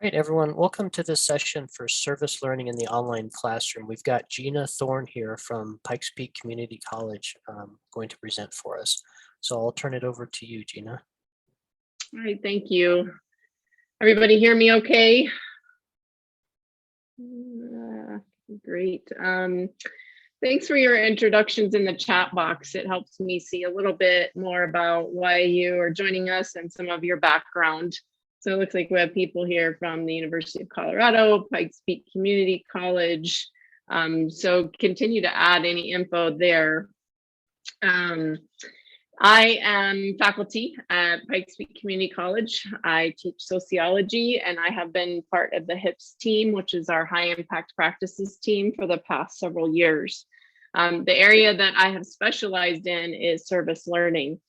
Right, everyone, welcome to this session for service learning in the online classroom. We've got Gina Thorne here from Pikes Peak Community College going to present for us. So I'll turn it over to you, Gina. All right, thank you. Everybody hear me okay? Great. Thanks for your introductions in the chat box. It helps me see a little bit more about why you are joining us and some of your background. So it looks like we have people here from the University of Colorado, Pikes Peak Community College. So continue to add any info there. I am faculty at Pikes Peak Community College. I teach sociology, and I have been part of the HIPS team, which is our high impact practices team, for the past several years. The area that I have specialized in is service learning.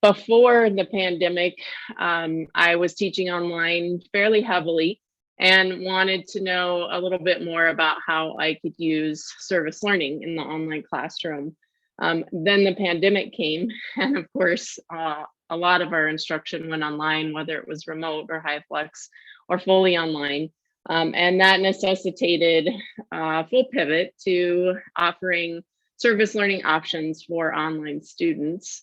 Before the pandemic, I was teaching online fairly heavily and wanted to know a little bit more about how I could use service learning in the online classroom. Then the pandemic came, and of course, a lot of our instruction went online, whether it was remote or high flex or fully online. And that necessitated a full pivot to offering service learning options for online students.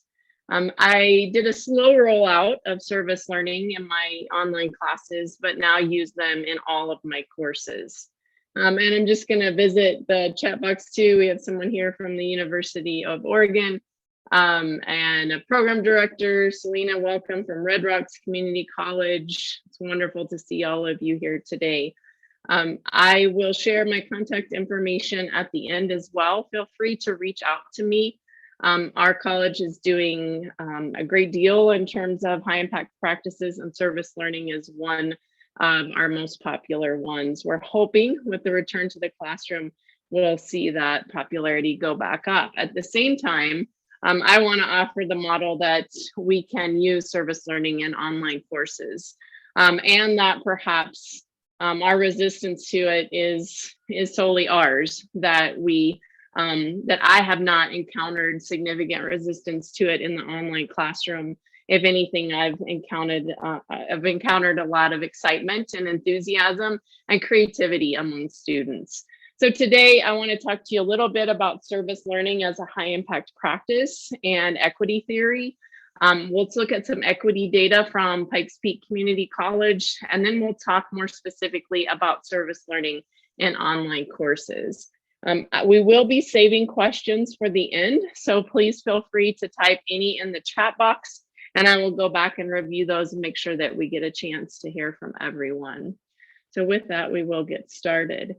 I did a slow rollout of service learning in my online classes, but now use them in all of my courses. And I'm just going to visit the chat box too. We have someone here from the University of Oregon and a program director, Selena, welcome from Red Rocks Community College. It's wonderful to see all of you here today. I will share my contact information at the end as well. Feel free to reach out to me. Our college is doing a great deal in terms of high impact practices, and service learning is one our most popular ones. We're hoping with the return to the classroom, we'll see that popularity go back up. At the same time, I want to offer the model that we can use service learning in online courses, and that perhaps our resistance to it is solely ours, that I have not encountered significant resistance to it in the online classroom. If anything, I've encountered a lot of excitement and enthusiasm and creativity among students. So today I want to talk to you a little bit about service learning as a high impact practice and equity theory. Let's look at some equity data from Pikes Peak Community College, and then we'll talk more specifically about service learning in online courses. We will be saving questions for the end, so please feel free to type any in the chat box, and I will go back and review those and make sure that we get a chance to hear from everyone. So with that, we will get started.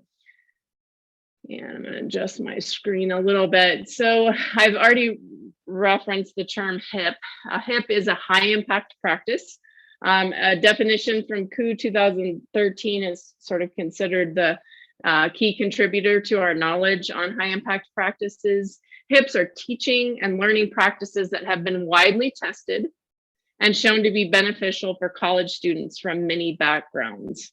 And I'm going to adjust my screen a little bit. So I've already referenced the term HIP. A HIP is a high impact practice. A definition from CU 2013 is sort of considered the key contributor to our knowledge on high impact practices. HIPs are teaching and learning practices that have been widely tested and shown to be beneficial for college students from many backgrounds.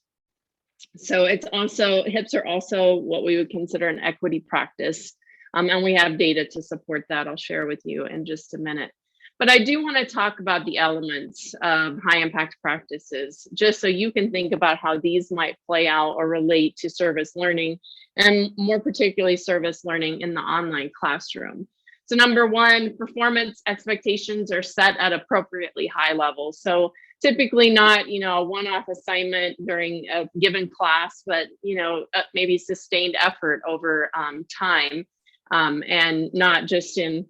So HIPs are also what we would consider an equity practice. And we have data to support that I'll share with you in just a minute. But I do want to talk about the elements of high impact practices, just so you can think about how these might play out or relate to service learning, and more particularly service learning in the online classroom. So number one, performance expectations are set at appropriately high levels. So typically not, a one-off assignment during a given class, but, maybe sustained effort over time, and not just in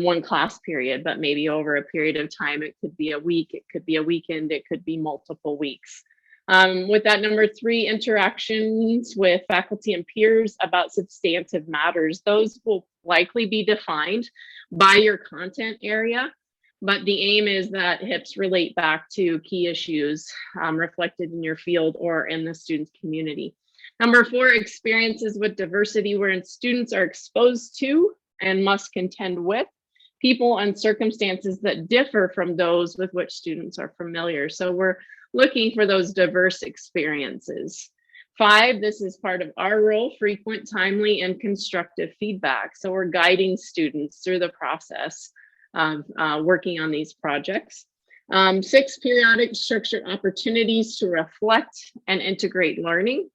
one class period, but maybe over a period of time. It could be a week, it could be a weekend, it could be multiple weeks. With that, number three, interactions with faculty and peers about substantive matters. Those will likely be defined by your content area, but the aim is that HIPs relate back to key issues reflected in your field or in the student community. Number four, experiences with diversity, wherein students are exposed to and must contend with people and circumstances that differ from those with which students are familiar. So we're looking for those diverse experiences. Five, this is part of our role, frequent, timely, and constructive feedback. So we're guiding students through the process of working on these projects. 6 periodic structured opportunities to reflect and integrate learning.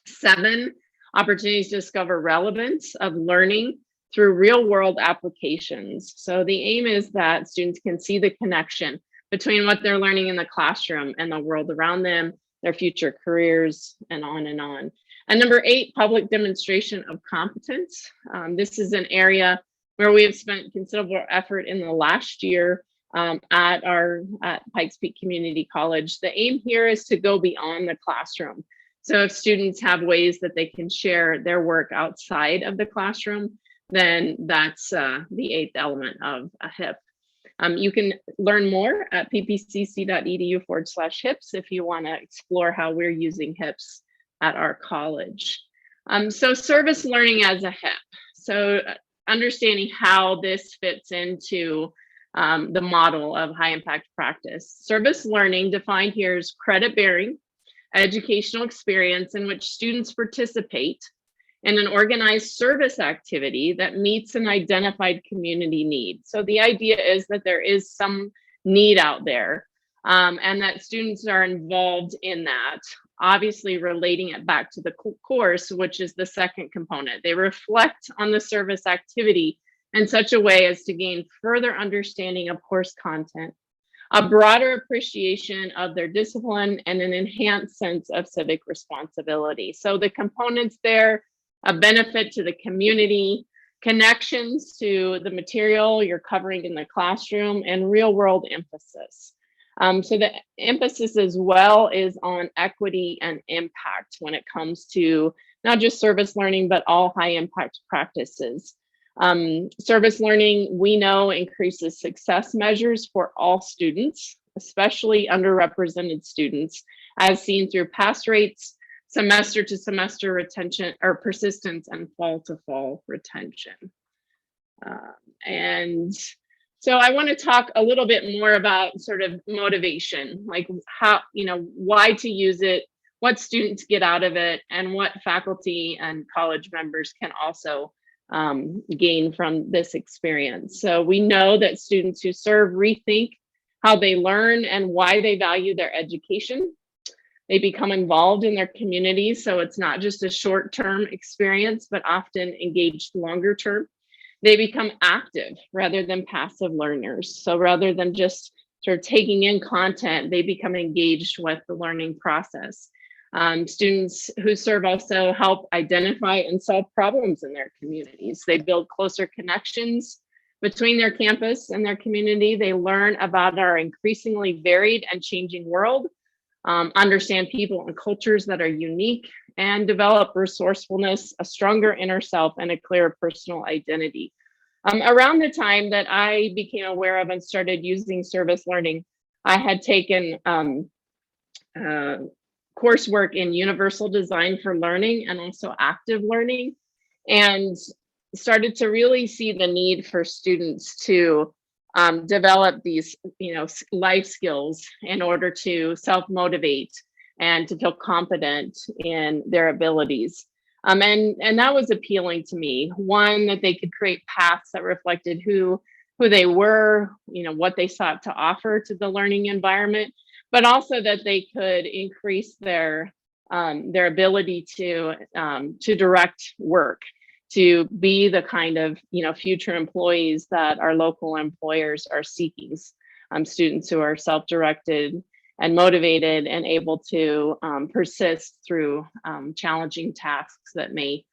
7 opportunities to discover relevance of learning through real world applications. So the aim is that students can see the connection between what they're learning in the classroom and the world around them, their future careers, and on and on. And number 8, public demonstration of competence. This is an area where we have spent considerable effort in the last year at Pikes Peak Community College. The aim here is to go beyond the classroom. So if students have ways that they can share their work outside of the classroom, then that's the 8th element of a HIP. You can learn more at ppcc.edu/HIPs if you want to explore how we're using HIPs at our college. So service learning as a HIP. So understanding how this fits into the model of high impact practice. Service learning defined here is credit bearing educational experience in which students participate in an organized service activity that meets an identified community need. So the idea is that there is some need out there and that students are involved in that, obviously relating it back to the course, which is the second component. They reflect on the service activity in such a way as to gain further understanding of course content, a broader appreciation of their discipline, and an enhanced sense of civic responsibility. So the components there, a benefit to the community, connections to the material you're covering in the classroom, and real world emphasis. So the emphasis as well is on equity and impact when it comes to not just service learning, but all high impact practices. Service learning, we know, increases success measures for all students, especially underrepresented students, as seen through pass rates, semester to semester retention or persistence, and fall to fall retention. And so I want to talk a little bit more about sort of motivation, like how, why to use it, what students get out of it, and what faculty and college members can also gain from this experience. So we know that students who serve rethink how they learn and why they value their education. They become involved in their communities, so it's not just a short-term experience, but often engaged longer term. They become active rather than passive learners. So rather than just sort of taking in content, they become engaged with the learning process. Students who serve also help identify and solve problems in their communities. They build closer connections between their campus and their community. They learn about our increasingly varied and changing world, understand people and cultures that are unique, and develop resourcefulness, a stronger inner self, and a clearer personal identity. Around the time that I became aware of and started using service learning, I had taken coursework in universal design for learning and also active learning, and started to really see the need for students to develop these life skills in order to self-motivate and to feel confident in their abilities. And that was appealing to me. One, that they could create paths that reflected who they were, what they sought to offer to the learning environment, but also that they could increase their ability to direct work, to be the kind of future employees that our local employers are seeking. Students who are self-directed and motivated and able to persist through challenging tasks that may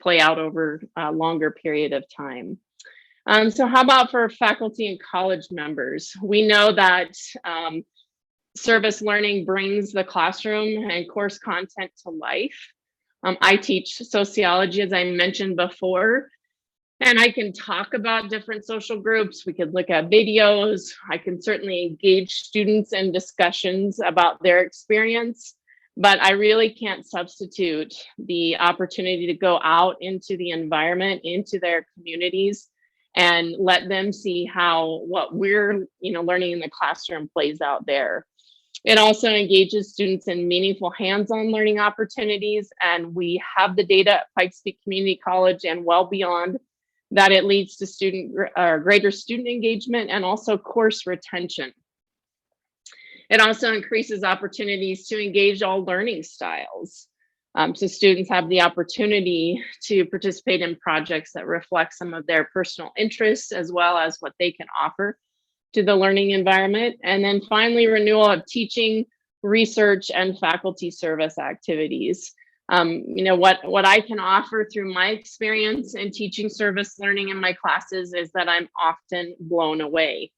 play out over a longer period of time. So how about for faculty and college members? We know that service learning brings the classroom and course content to life. I teach sociology, as I mentioned before, and I can talk about different social groups. We could look at videos. I can certainly engage students in discussions about their experience, but I really can't substitute the opportunity to go out into the environment, into their communities, and let them see how what we're learning in the classroom plays out there. It also engages students in meaningful hands-on learning opportunities, and we have the data at Pikes Peak Community College and well beyond that it leads to greater student engagement and also course retention. It also increases opportunities to engage all learning styles. So students have the opportunity to participate in projects that reflect some of their personal interests as well as what they can offer to the learning environment. And then finally, renewal of teaching, research, and faculty service activities. What I can offer through my experience in teaching service learning in my classes is that I'm often blown away.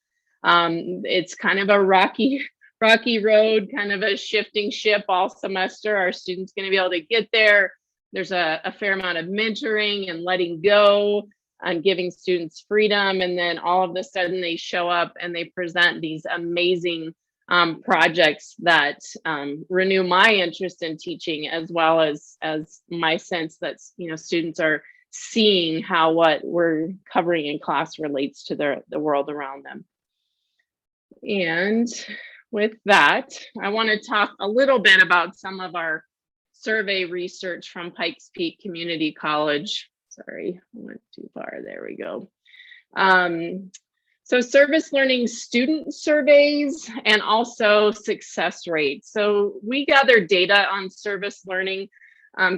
It's kind of a rocky road, kind of a shifting ship all semester. Are students going to be able to get there? There's a fair amount of mentoring and letting go and giving students freedom. And then all of a sudden they show up and they present these amazing projects that renew my interest in teaching, as well as my sense that students are seeing how what we're covering in class relates to the world around them. And with that, I want to talk a little bit about some of our survey research from Pikes Peak Community College. Sorry, I went too far. There we go. So service learning student surveys and also success rates. So we gather data on service learning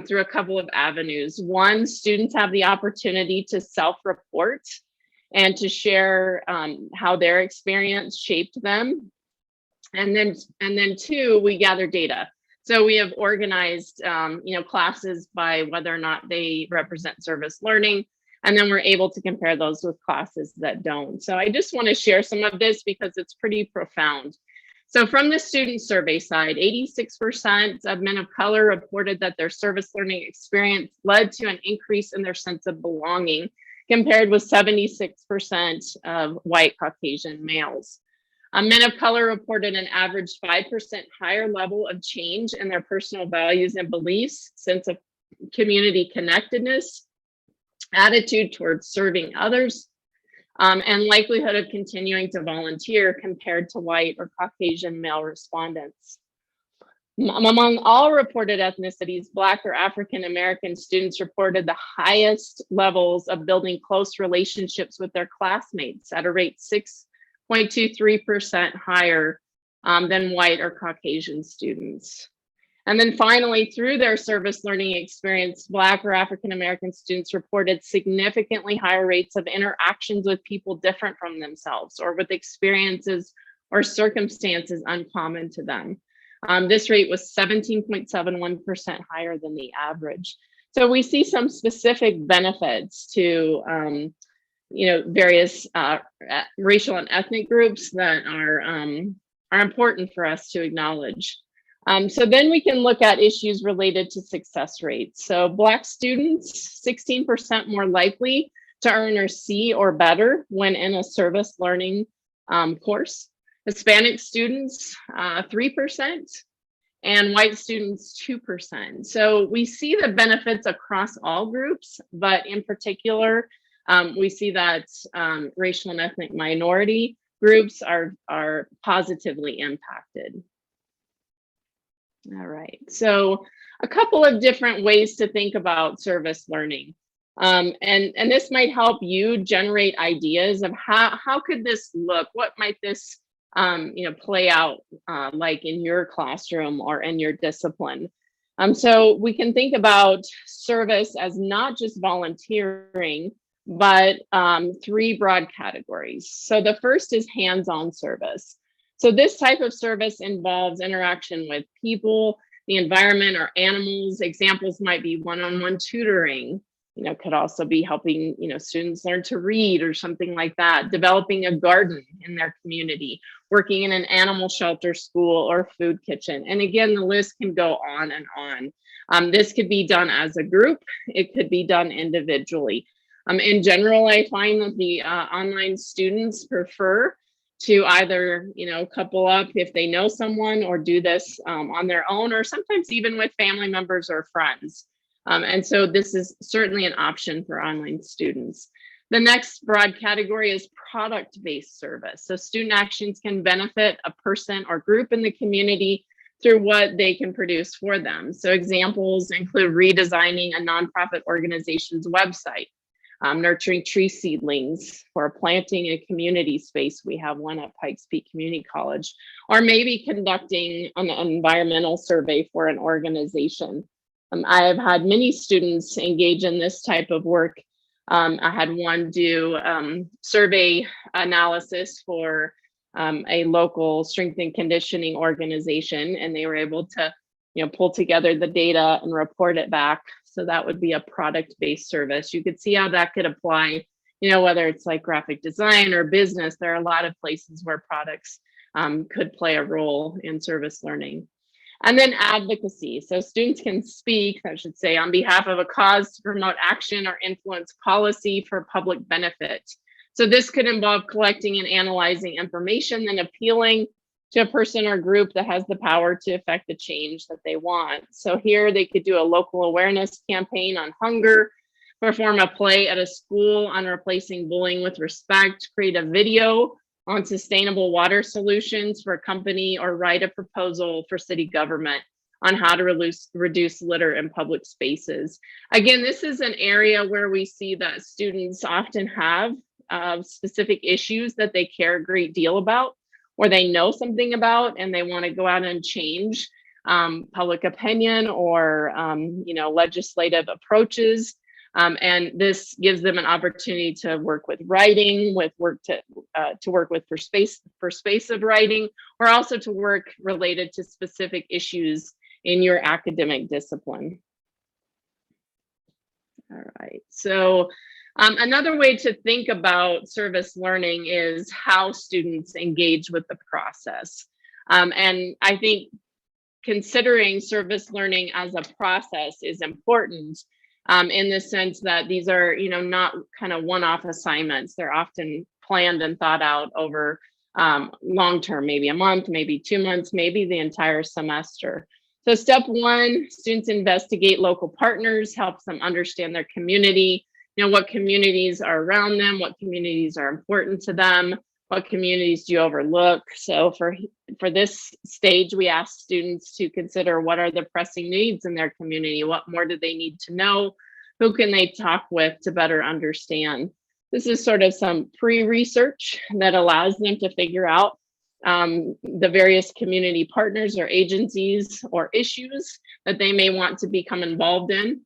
through a couple of avenues. One, students have the opportunity to self-report and to share how their experience shaped them. And then two, we gather data. So we have organized classes by whether or not they represent service learning. And then we're able to compare those with classes that don't. So I just want to share some of this because it's pretty profound. So from the student survey side, 86% of men of color reported that their service learning experience led to an increase in their sense of belonging, compared with 76% of white Caucasian males. Men of color reported an average 5% higher level of change in their personal values and beliefs, sense of community connectedness, attitude towards serving others, and likelihood of continuing to volunteer compared to white or Caucasian male respondents. Among all reported ethnicities, Black or African American students reported the highest levels of building close relationships with their classmates at a rate 6.23% higher than white or Caucasian students. And then finally, through their service learning experience, Black or African American students reported significantly higher rates of interactions with people different from themselves or with experiences or circumstances uncommon to them. This rate was 17.71% higher than the average. So we see some specific benefits to various racial and ethnic groups that are important for us to acknowledge. So then we can look at issues related to success rates. So Black students, 16% more likely to earn a C or better when in a service learning course. Hispanic students, 3%, and white students, 2%. So we see the benefits across all groups, but in particular, we see that racial and ethnic minority groups are positively impacted. All right, so a couple of different ways to think about service learning. And this might help you generate ideas of how could this look? What might this play out like in your classroom or in your discipline? So we can think about service as not just volunteering, but three broad categories. So the first is hands-on service. So this type of service involves interaction with people, the environment, or animals. Examples might be one-on-one tutoring, could also be helping, students learn to read or something like that, developing a garden in their community, working in an animal shelter, school, or food kitchen. And again, the list can go on and on. This could be done as a group. It could be done individually. In general, I find that the online students prefer to either, couple up if they know someone or do this on their own, or sometimes even with family members or friends. And so this is certainly an option for online students. The next broad category is product-based service. So student actions can benefit a person or group in the community through what they can produce for them. So examples include redesigning a nonprofit organization's website, nurturing tree seedlings for planting a community space. We have one at Pikes Peak Community College, or maybe conducting an environmental survey for an organization. I have had many students engage in this type of work. I had one do survey analysis for a local strength and conditioning organization, and they were able to pull together the data and report it back. So that would be a product-based service. You could see how that could apply, whether it's like graphic design or business. There are a lot of places where products could play a role in service learning. And then advocacy. So students can speak, I should say, on behalf of a cause to promote action or influence policy for public benefit. So this could involve collecting and analyzing information, then appealing to a person or group that has the power to affect the change that they want. So here they could do a local awareness campaign on hunger, perform a play at a school on replacing bullying with respect, create a video on sustainable water solutions for a company, or write a proposal for city government on how to reduce litter in public spaces. Again, this is an area where we see that students often have specific issues that they care a great deal about, or they know something about, and they want to go out and change public opinion or legislative approaches. And this gives them an opportunity to work with writing, to work with persuasive writing, or also to work related to specific issues in your academic discipline. All right, so another way to think about service learning is how students engage with the process. And I think considering service learning as a process is important in the sense that these are, not kind of one-off assignments. They're often planned and thought out over long-term, maybe a month, maybe 2 months, maybe the entire semester. So step one, students investigate local partners, helps them understand their community, what communities are around them, what communities are important to them, what communities do you overlook. So for this stage, we ask students to consider what are the pressing needs in their community, what more do they need to know, who can they talk with to better understand. This is sort of some pre-research that allows them to figure out the various community partners or agencies or issues that they may want to become involved in.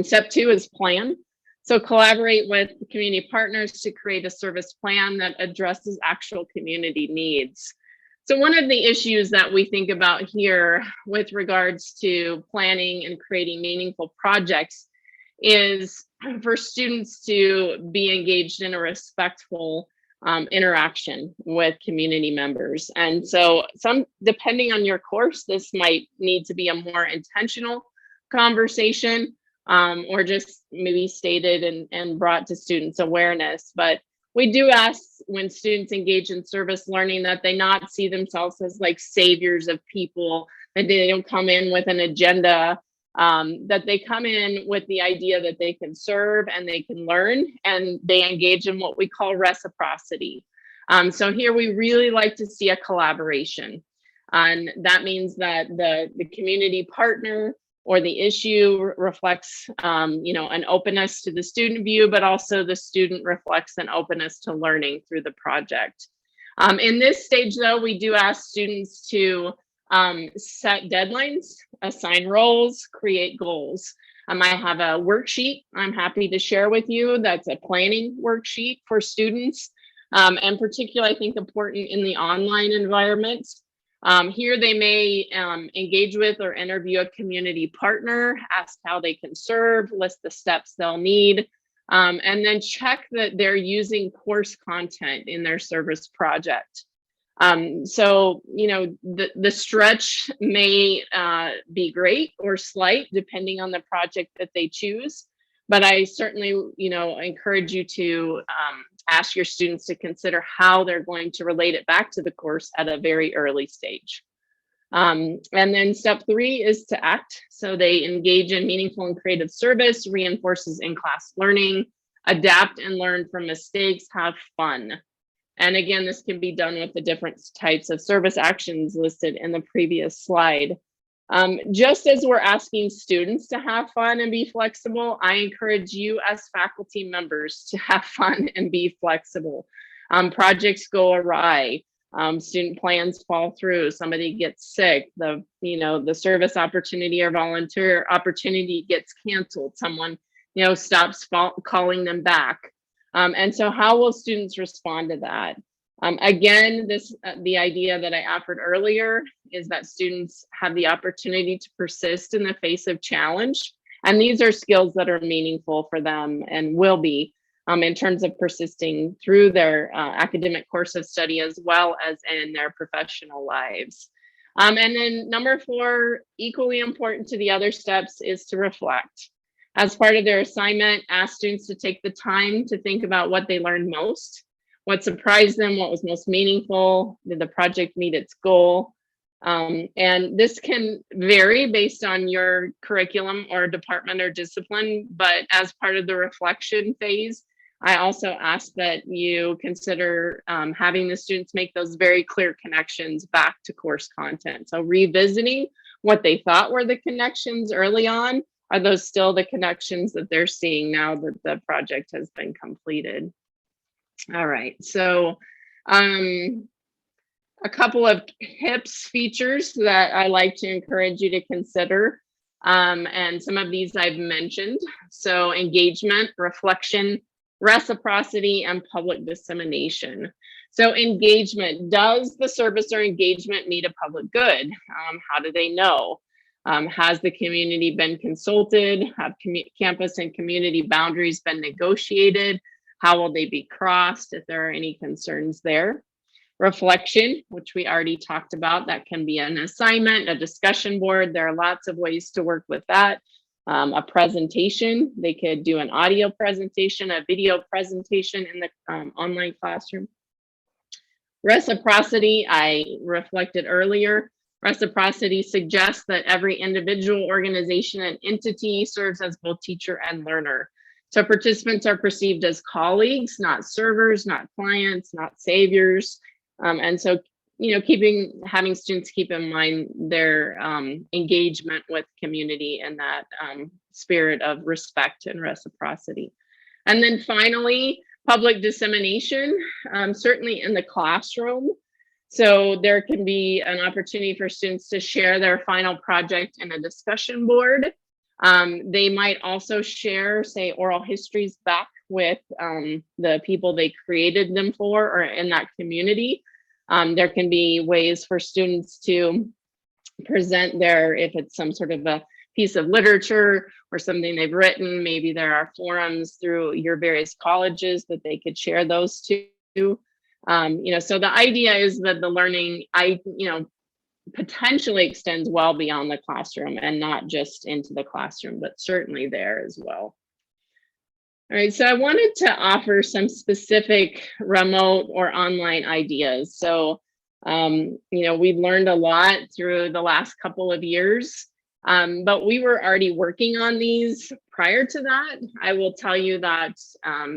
Step two is plan. So collaborate with community partners to create a service plan that addresses actual community needs. So one of the issues that we think about here with regards to planning and creating meaningful projects is for students to be engaged in a respectful interaction with community members. And so depending on your course, this might need to be a more intentional conversation, or just maybe stated and brought to students' awareness. But we do ask when students engage in service learning that they not see themselves as like saviors of people, that they don't come in with an agenda, that they come in with the idea that they can serve and they can learn, and they engage in what we call reciprocity. So here we really like to see a collaboration. And that means that the community partner or the issue reflects, an openness to the student view, but also the student reflects an openness to learning through the project. In this stage, though, we do ask students to set deadlines, assign roles, create goals. I have a worksheet I'm happy to share with you. That's a planning worksheet for students, and particularly, I think, important in the online environment. Here they may engage with or interview a community partner, ask how they can serve, list the steps they'll need, and then check that they're using course content in their service project. So, the stretch may be great or slight depending on the project that they choose, but I certainly, encourage you to ask your students to consider how they're going to relate it back to the course at a very early stage. And then step three is to act. So they engage in meaningful and creative service, reinforces in-class learning, adapt and learn from mistakes, have fun. And again, this can be done with the different types of service actions listed in the previous slide. Just as we're asking students to have fun and be flexible, I encourage you as faculty members to have fun and be flexible. Projects go awry. Student plans fall through, somebody gets sick, the service opportunity or volunteer opportunity gets canceled, someone stops calling them back. And so how will students respond to that? Again, the idea that I offered earlier is that students have the opportunity to persist in the face of challenge. And these are skills that are meaningful for them and will be in terms of persisting through their academic course of study as well as in their professional lives. And then number 4, equally important to the other steps, is to reflect. As part of their assignment, ask students to take the time to think about what they learned most, what surprised them, what was most meaningful, did the project meet its goal? And this can vary based on your curriculum or department or discipline, but as part of the reflection phase, I also ask that you consider having the students make those very clear connections back to course content. So revisiting what they thought were the connections early on, are those still the connections that they're seeing now that the project has been completed? All right, so a couple of tips, features that I like to encourage you to consider. And some of these I've mentioned. So engagement, reflection, reciprocity, and public dissemination. So engagement, does the service or engagement meet a public good? How do they know? Has the community been consulted? Have campus and community boundaries been negotiated? How will they be crossed if there are any concerns there? Reflection, which we already talked about, that can be an assignment, a discussion board. There are lots of ways to work with that. A presentation, they could do an audio presentation, a video presentation in the online classroom. Reciprocity, I reflected earlier. Reciprocity suggests that every individual, organization, and entity serves as both teacher and learner. So participants are perceived as colleagues, not servers, not clients, not saviors. And so, having students keep in mind their engagement with community and that spirit of respect and reciprocity. And then finally, public dissemination, certainly in the classroom. So there can be an opportunity for students to share their final project in a discussion board. They might also share, say, oral histories back with the people they created them for or in that community. There can be ways for students to present if it's some sort of a piece of literature or something they've written, maybe there are forums through your various colleges that they could share those to. So the idea is that the learning, potentially extends well beyond the classroom and not just into the classroom, but certainly there as well. All right, so I wanted to offer some specific remote or online ideas. So, we've learned a lot through the last couple of years, but we were already working on these prior to that. I will tell you that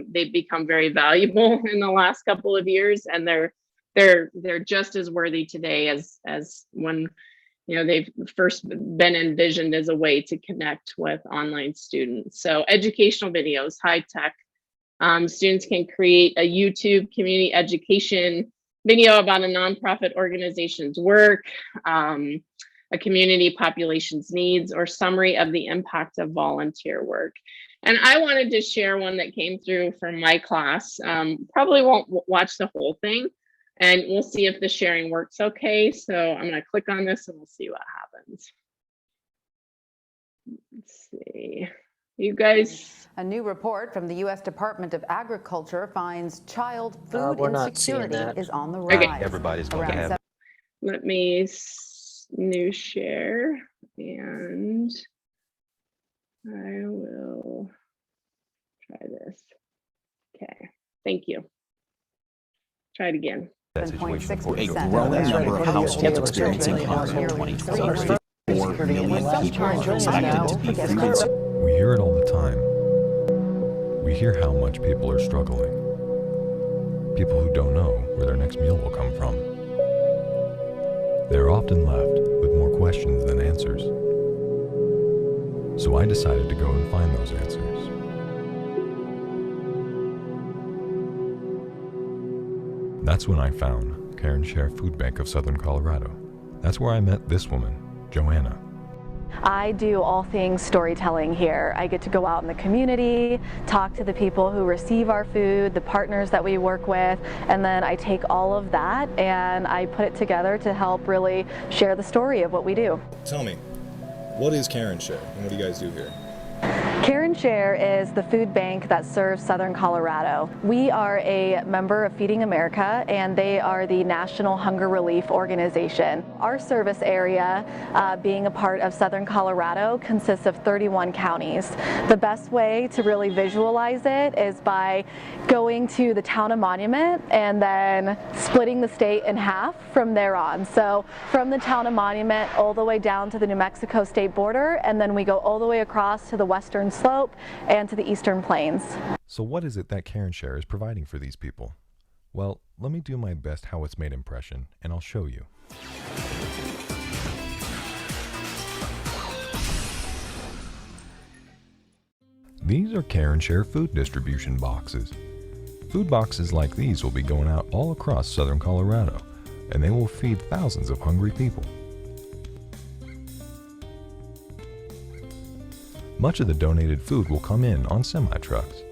they've become very valuable in the last couple of years, and they're just as worthy today as when they've first been envisioned as a way to connect with online students. So educational videos, high tech. Students can create a YouTube community education video about a nonprofit organization's work, a community population's needs, or summary of the impact of volunteer work. And I wanted to share one that came through from my class. Probably won't watch the whole thing, and we'll see if the sharing works okay. So I'm going to click on this and we'll see what happens. Let's see. You guys. A new report from the U.S. Department of Agriculture finds child food insecurity is on the rise. Okay. Everybody's going to have. Let me new share, and I will try this. Okay, thank you. Try it again. That situation for A growing number of households experiencing hunger in 2020. 4 million people expected to be food. We hear it all the time. We hear how much people are struggling. People who don't know where their next meal will come from. They're often left with more questions questions than answers. So I decided to go and find those answers. That's when I found Care and Share Food Bank of Southern Colorado. That's where I met this woman, Joanna. I do all things storytelling here. I get to go out in the community, talk to the people who receive our food, the partners that we work with, and then I take all of that and I put it together to help really share the story of what we do. Tell me, what is Care and Share and what do you guys do here? Care and Share is the food bank that serves Southern Colorado. We are a member of Feeding America, and they are the National Hunger Relief Organization. Our service area, being a part of Southern Colorado, consists of 31 counties. The best way to really visualize it is by going to the town of Monument and then splitting the state in half from there on. So from the town of Monument all the way down to the New Mexico state border, and then we go all the way across to the western slope and to the eastern plains. So what is it that Care and Share is providing for these people? Well, let me do my best how it's made impression, and I'll show you. These are Care and Share food distribution boxes. Food boxes like these will be going out all across Southern Colorado, and they will feed thousands of hungry people. Much of the donated food will come in on semi-trucks.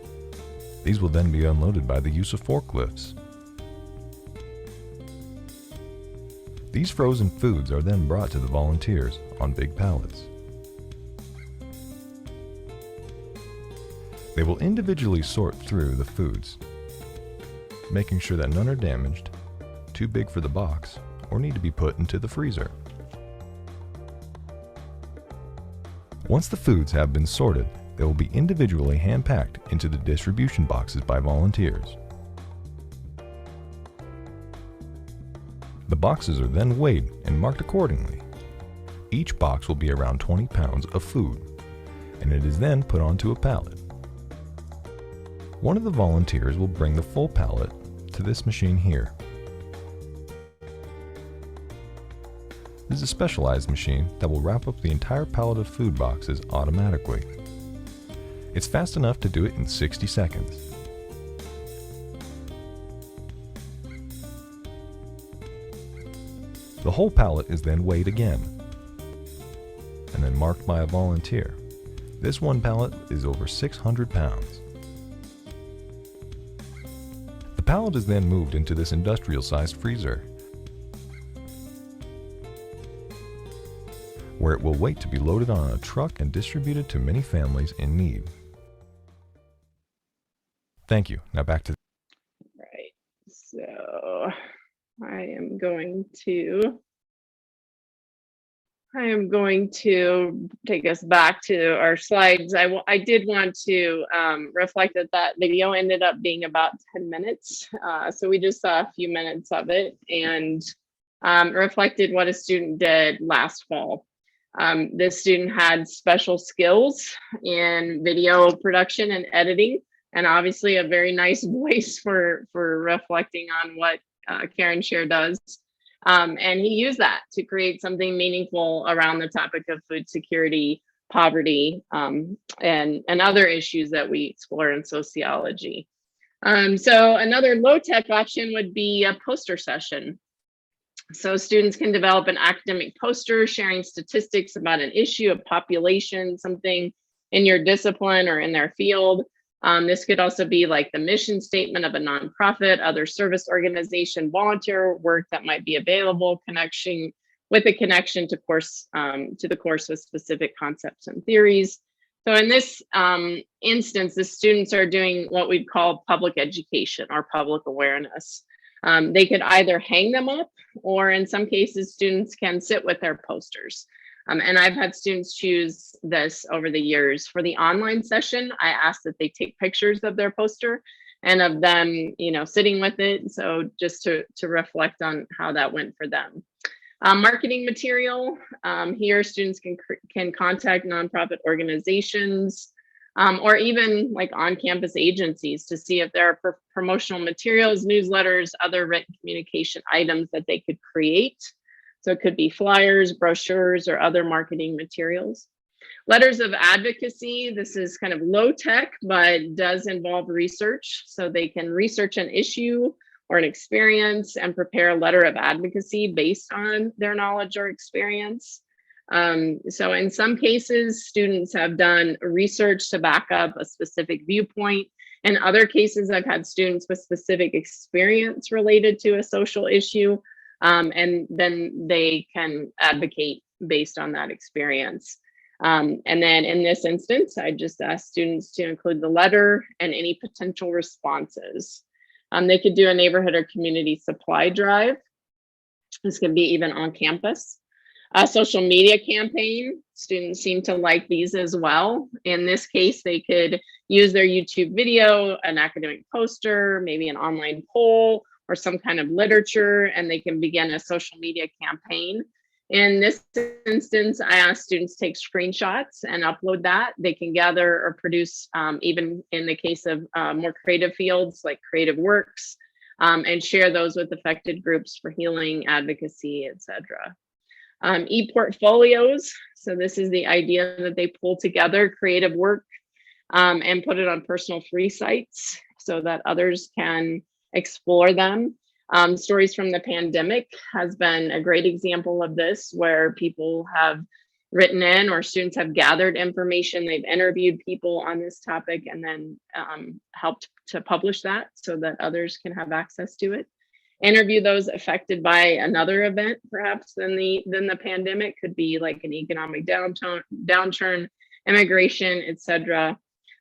These will then be unloaded by the use of forklifts. These frozen foods are then brought to the volunteers on big pallets. They will individually sort through the foods, making sure that none are damaged, too big for the box, or need to be put into the freezer. Once the foods have been sorted, they will be individually hand-packed into the distribution boxes by volunteers. The boxes are then weighed and marked accordingly. Each box will be around 20 pounds of food, and it is then put onto a pallet. One of the volunteers will bring the full pallet to this machine here. This is a specialized machine that will wrap up the entire pallet of food boxes automatically. It's fast enough to do it in 60 seconds. The whole pallet is then weighed again, and then marked by a volunteer. This one pallet is over 600 pounds. The pallet is then moved into this industrial-sized freezer, where it will wait to be loaded on a truck and distributed to many families in need. Thank you. Now back to... Right. So I am going to take us back to our slides. I did want to reflect that video ended up being about 10 minutes. So we just saw a few minutes of it and reflected what a student did last fall. This student had special skills in video production and editing, and obviously a very nice voice for reflecting on what Care and Share does. And he used that to create something meaningful around the topic of food security, poverty, and other issues that we explore in sociology. So another low-tech option would be a poster session. So students can develop an academic poster sharing statistics about an issue, a population, something in your discipline or in their field. This could also be like the mission statement of a nonprofit, other service organization, volunteer work that might be available, connection with a connection to the course with specific concepts and theories. So in this instance, the students are doing what we'd call public education or public awareness. They could either hang them up, or in some cases, students can sit with their posters. And I've had students choose this over the years. For the online session, I asked that they take pictures of their poster and of them, sitting with it. So just to reflect on how that went for them. Marketing material, here students can contact nonprofit organizations, or even like on-campus agencies to see if there are promotional materials, newsletters, other written communication items that they could create So it could be flyers, brochures, or other marketing materials. Letters of advocacy, this is kind of low tech, but does involve research. So they can research an issue or an experience and prepare a letter of advocacy based on their knowledge or experience. So in some cases, students have done research to back up a specific viewpoint. In other cases, I've had students with specific experience related to a social issue, and then they can advocate based on that experience. And then in this instance, I just asked students to include the letter and any potential responses. They could do a neighborhood or community supply drive. This can be even on campus. A social media campaign, students seem to like these as well. In this case, they could use their YouTube video, an academic poster, maybe an online poll, or some kind of literature, and they can begin a social media campaign. In this instance, I asked students to take screenshots and upload that. They can gather or produce, even in the case of more creative fields like creative works, and share those with affected groups for healing, advocacy, etc. E-portfolios. So this is the idea that they pull together creative work and put it on personal free sites so that others can explore them. Stories from the pandemic has been a great example of this, where people have written in or students have gathered information. They've interviewed people on this topic and then helped to publish that so that others can have access to it. Interview those affected by another event, perhaps than the pandemic. Could be like an economic downturn, immigration, etc.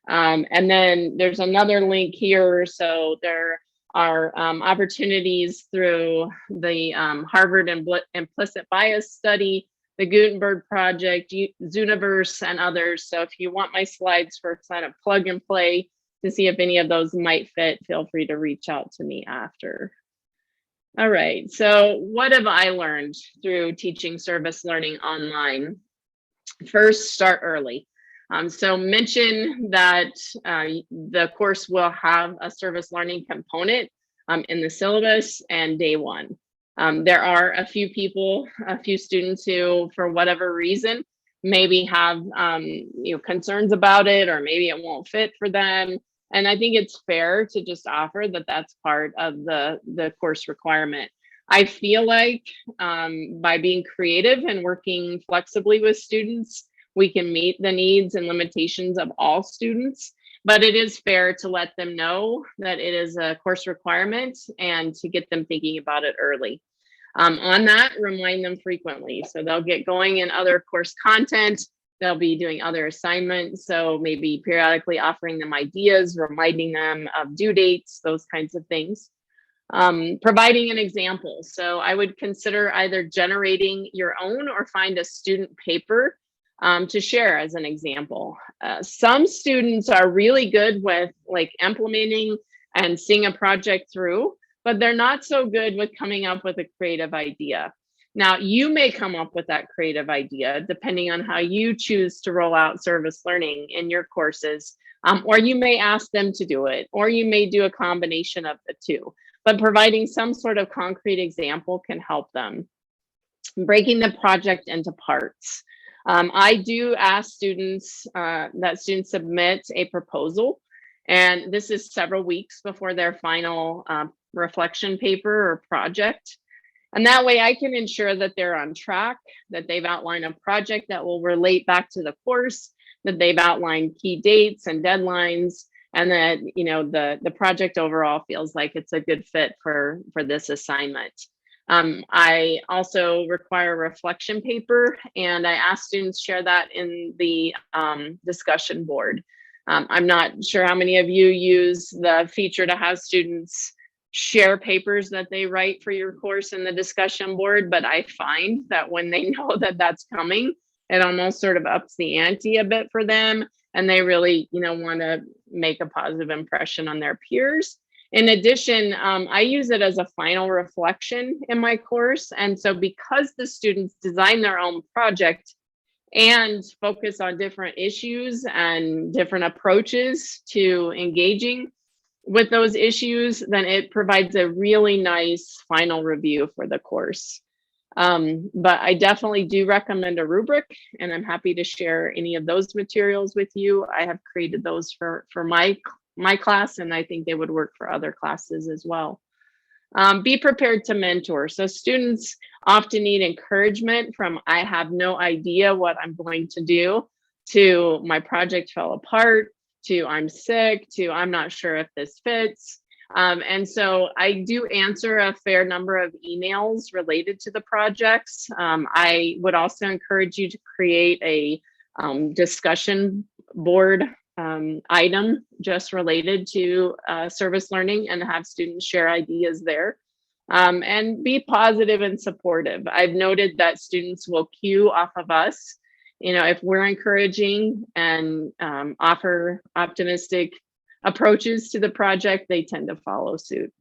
And then there's another link here. So there are opportunities through the Harvard Implicit Bias Study, the Gutenberg Project, Zooniverse, and others. So if you want my slides for kind of plug and play to see if any of those might fit, feel free to reach out to me after. All right, so what have I learned through teaching service learning online? First, start early. So mention that the course will have a service learning component in the syllabus and day one. There are a few students who, for whatever reason, maybe have concerns about it, or maybe it won't fit for them. And I think it's fair to just offer that that's part of the course requirement. I feel like by being creative and working flexibly with students, we can meet the needs and limitations of all students, but it is fair to let them know that it is a course requirement and to get them thinking about it early. On that, remind them frequently. So they'll get going in other course content. They'll be doing other assignments. So maybe periodically offering them ideas, reminding them of due dates, those kinds of things. Providing an example. So I would consider either generating your own or find a student paper to share as an example. Some students are really good with like implementing and seeing a project through, but they're not so good with coming up with a creative idea. Now, you may come up with that creative idea depending on how you choose to roll out service learning in your courses, or you may ask them to do it, or you may do a combination of the two. But providing some sort of concrete example can help them. Breaking the project into parts. I do ask students that students submit a proposal, and this is several weeks before their final reflection paper or project. And that way I can ensure that they're on track, that they've outlined a project that will relate back to the course, that they've outlined key dates and deadlines, and that the project overall feels like it's a good fit for this assignment. I also require a reflection paper, and I ask students share that in the discussion board. I'm not sure how many of you use the feature to have students share papers that they write for your course in the discussion board, but I find that when they know that that's coming, it almost sort of ups the ante a bit for them, and they really want to make a positive impression on their peers. In addition, I use it as a final reflection in my course. And so because the students design their own project and focus on different issues and different approaches to engaging with those issues, then it provides a really nice final review for the course. But I definitely do recommend a rubric, and I'm happy to share any of those materials with you. I have created those for my class, and I think they would work for other classes as well. Be prepared to mentor. So students often need encouragement from I have no idea what I'm going to do, to my project fell apart, to I'm sick, to I'm not sure if this fits. And so I do answer a fair number of emails related to the projects. I would also encourage you to create a discussion board item just related to service learning, and have students share ideas there. And be positive and supportive. I've noted that students will cue off of us. You know, if we're encouraging and offer optimistic approaches to the project, they tend to follow suit.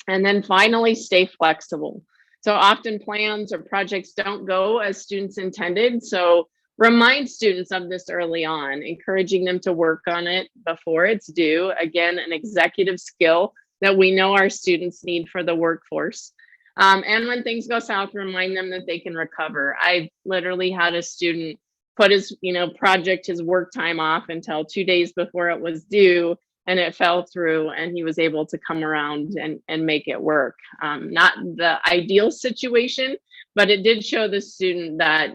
And then finally, stay flexible. So often plans or projects don't go as students intended. So remind students of this early on, encouraging them to work on it before it's due. Again, an executive skill that we know our students need for the workforce. And when things go south, remind them that they can recover. I literally had a student put his, project, his work time off until 2 days before it was due, and it fell through, and he was able to come around and make it work. Not the ideal situation, but it did show the student that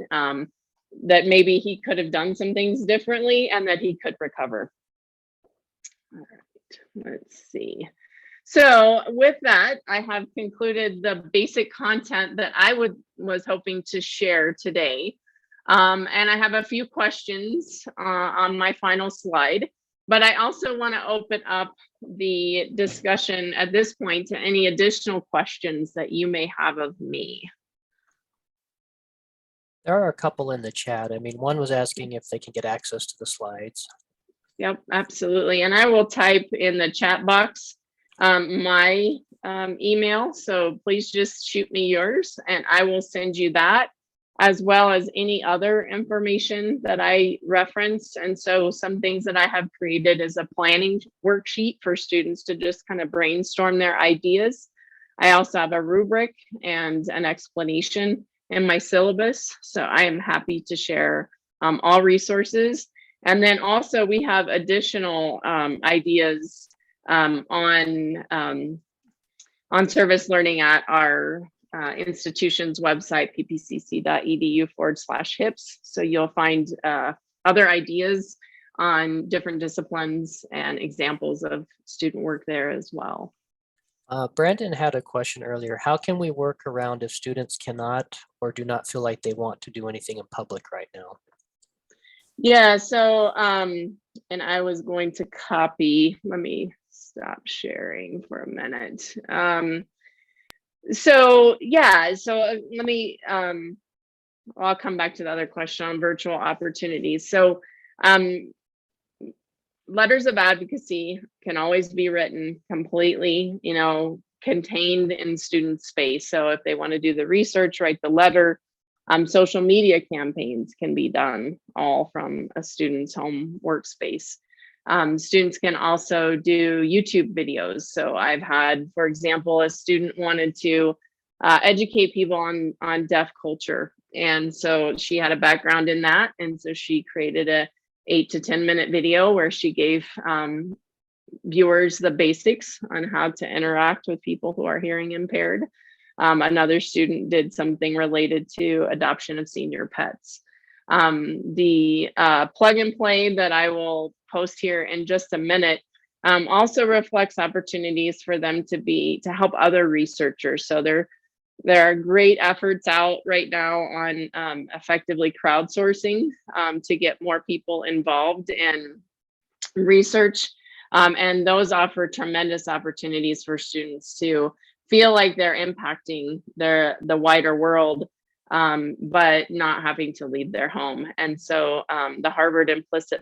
that maybe he could have done some things differently and that he could recover. All right, let's see. So with that, I have concluded the basic content that I was hoping to share today. And I have a few questions on my final slide, but I also want to open up the discussion at this point to any additional questions that you may have of me. There are a couple in the chat. I mean, one was asking if they can get access to the slides. Yep, absolutely. And I will type in the chat box my email. So please just shoot me yours and I will send you that, as well as any other information that I reference. And so some things that I have created is a planning worksheet for students to just kind of brainstorm their ideas. I also have a rubric and an explanation in my syllabus. So I am happy to share all resources. And then also we have additional ideas on service learning at our institution's website, ppcc.edu/HIPS. So you'll find other ideas on different disciplines and examples of student work there as well. Brandon had a question earlier. How can we work around if students cannot or do not feel like they want to do anything in public right now? Yeah, so, and I was going to copy, let me stop sharing for a minute. So let me, I'll come back to the other question on virtual opportunities. So letters of advocacy can always be written completely, contained in student space. So if they want to do the research, write the letter. Social media campaigns can be done all from a student's home workspace. Students can also do YouTube videos. So I've had, for example, a student wanted to educate people on deaf culture. And so she had a background in that. And so she created a 8 to 10 minute video where she gave viewers the basics on how to interact with people who are hearing impaired. Another student did something related to adoption of senior pets. The plug and play that I will post here in just a minute also reflects opportunities for them to help other researchers. So there are great efforts out right now on effectively crowdsourcing to get more people involved in research. And those offer tremendous opportunities for students to feel like they're impacting the wider world, but not having to leave their home. And so the Harvard implicit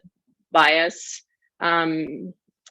bias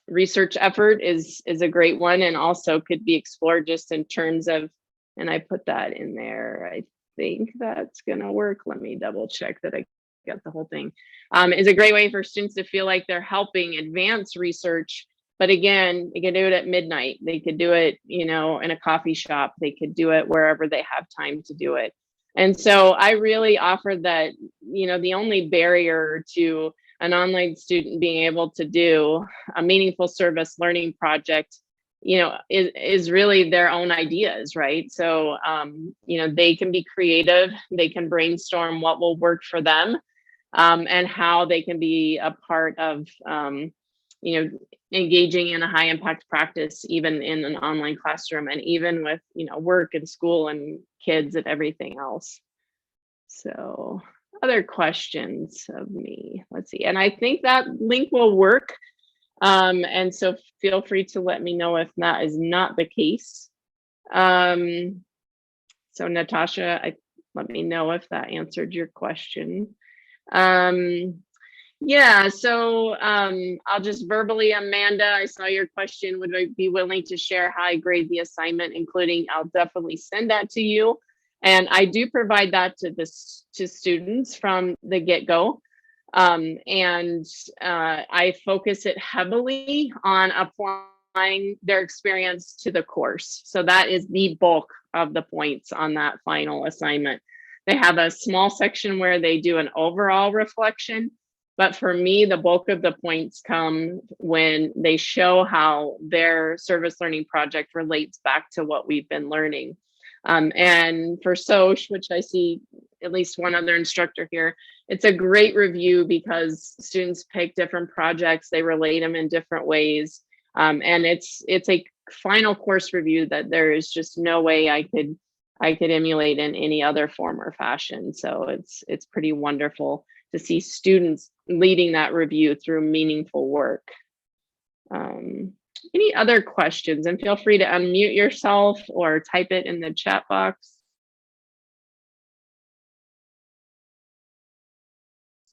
research effort is a great one, and also could be explored just in terms of, and I put that in there. I think that's gonna work. Let me double check that I got the whole thing. Is a great way for students to feel like they're helping advance research But again, they could do it at midnight. They could do it, in a coffee shop. They could do it wherever they have time to do it. And so I really offer that, the only barrier to an online student being able to do a meaningful service learning project, is really their own ideas, right? So, they can be creative, they can brainstorm what will work for them, and how they can be a part of, engaging in a high impact practice, even in an online classroom, and even with, work and school and kids and everything else. So other questions of me, let's see. And I think that link will work. And so feel free to let me know if that is not the case. So Natasha, let me know if that answered your question. Yeah, so I'll just verbally, Amanda, I saw your question. Would I be willing to share how I grade the assignment, including, I'll definitely send that to you. And I do provide that to students from the get-go. And I focus it heavily on applying their experience to the course. So that is the bulk of the points on that final assignment. They have a small section where they do an overall reflection. But for me, the bulk of the points come when they show how their service learning project relates back to what we've been learning. And for SOC, which I see at least one other instructor here, it's a great review because students pick different projects, they relate them in different ways. And it's a final course review that there is just no way I could emulate in any other form or fashion. So it's pretty wonderful to see students leading that review through meaningful work. Any other questions? And feel free to unmute yourself or type it in the chat box.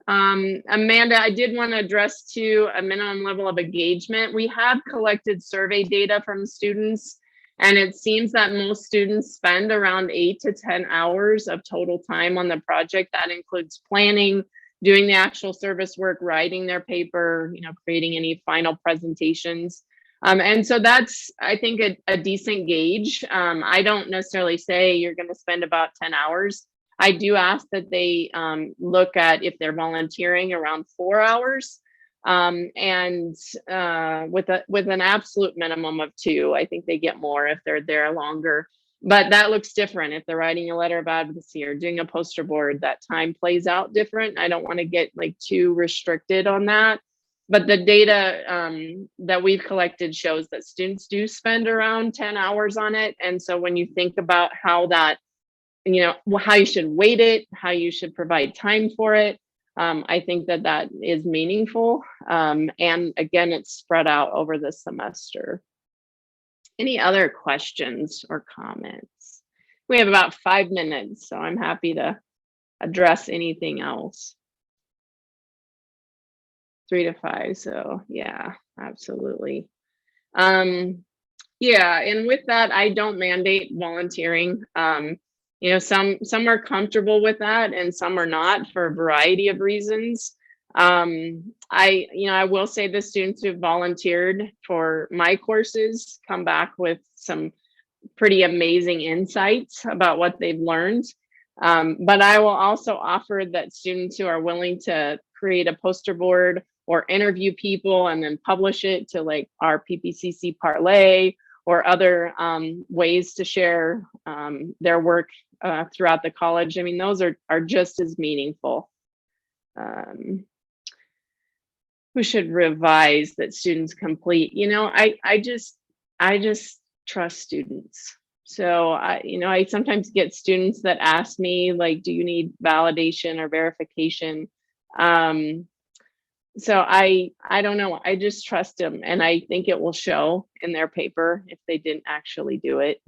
Amanda, I did want to address to a minimum level of engagement. We have collected survey data from students, and it seems that most students spend around 8 to 10 hours of total time on the project. That includes planning, doing the actual service work, writing their paper, creating any final presentations. And so that's, I think, a decent gauge. I don't necessarily say you're going to spend about 10 hours. I do ask that they look at if they're volunteering around 4 hours, and with an absolute minimum of 2. I think they get more if they're there longer. But that looks different. If they're writing a letter of advocacy or doing a poster board, that time plays out different. I don't want to get too restricted on that. But the data that we've collected shows that students do spend around 10 hours on it. And so when you think about how that, how you should weight it, how you should provide time for it, I think that is meaningful. And again, it's spread out over the semester. Any other questions or comments? We have about 5 minutes, so I'm happy to address anything else. 3 to 5, so yeah, absolutely. Yeah, and with that, I don't mandate volunteering. Some are comfortable with that and some are not for a variety of reasons. I will say the students who volunteered for my courses come back with some pretty amazing insights about what they've learned. But I will also offer that students who are willing to create a poster board or interview people and then publish it to our PPCC Parlay or other ways to share their work throughout the college. I mean, those are just as meaningful. Who should revise that students complete? I just trust students. So I sometimes get students that ask me do you need validation or verification? So I don't know. I just trust them, and I think it will show in their paper if they didn't actually do it.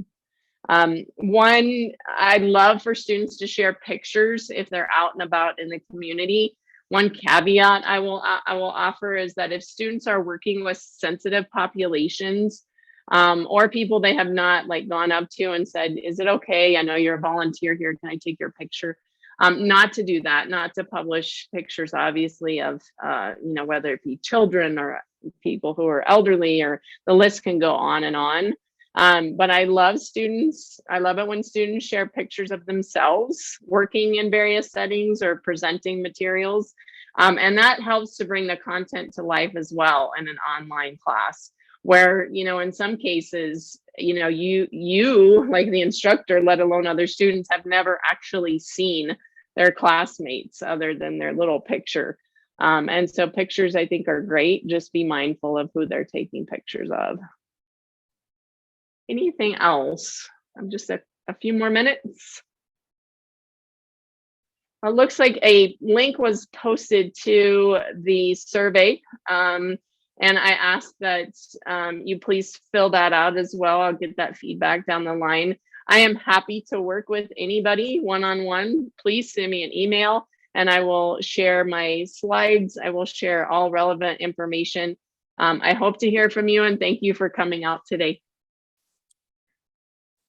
One, I'd love for students to share pictures if they're out and about in the community. One caveat I will offer is that if students are working with sensitive populations or people they have not gone up to and said, is it okay? I know you're a volunteer here. Can I take your picture? Not to do that, not to publish pictures, obviously, of, whether it be children or people who are elderly, or the list can go on and on. But I love students. I love it when students share pictures of themselves working in various settings or presenting materials. And that helps to bring the content to life as well in an online class, where, you know, in some cases, you know, you like the instructor, let alone other students, have never actually seen their classmates other than their little picture. And so pictures, I think, are great. Just be mindful of who they're taking pictures of. Anything else? I'm just a few more minutes. It looks like a link was posted to the survey. And I ask that you please fill that out as well. I'll get that feedback down the line. I am happy to work with anybody one-on-one. Please send me an email and I will share my slides. I will share all relevant information. I hope to hear from you, and thank you for coming out today.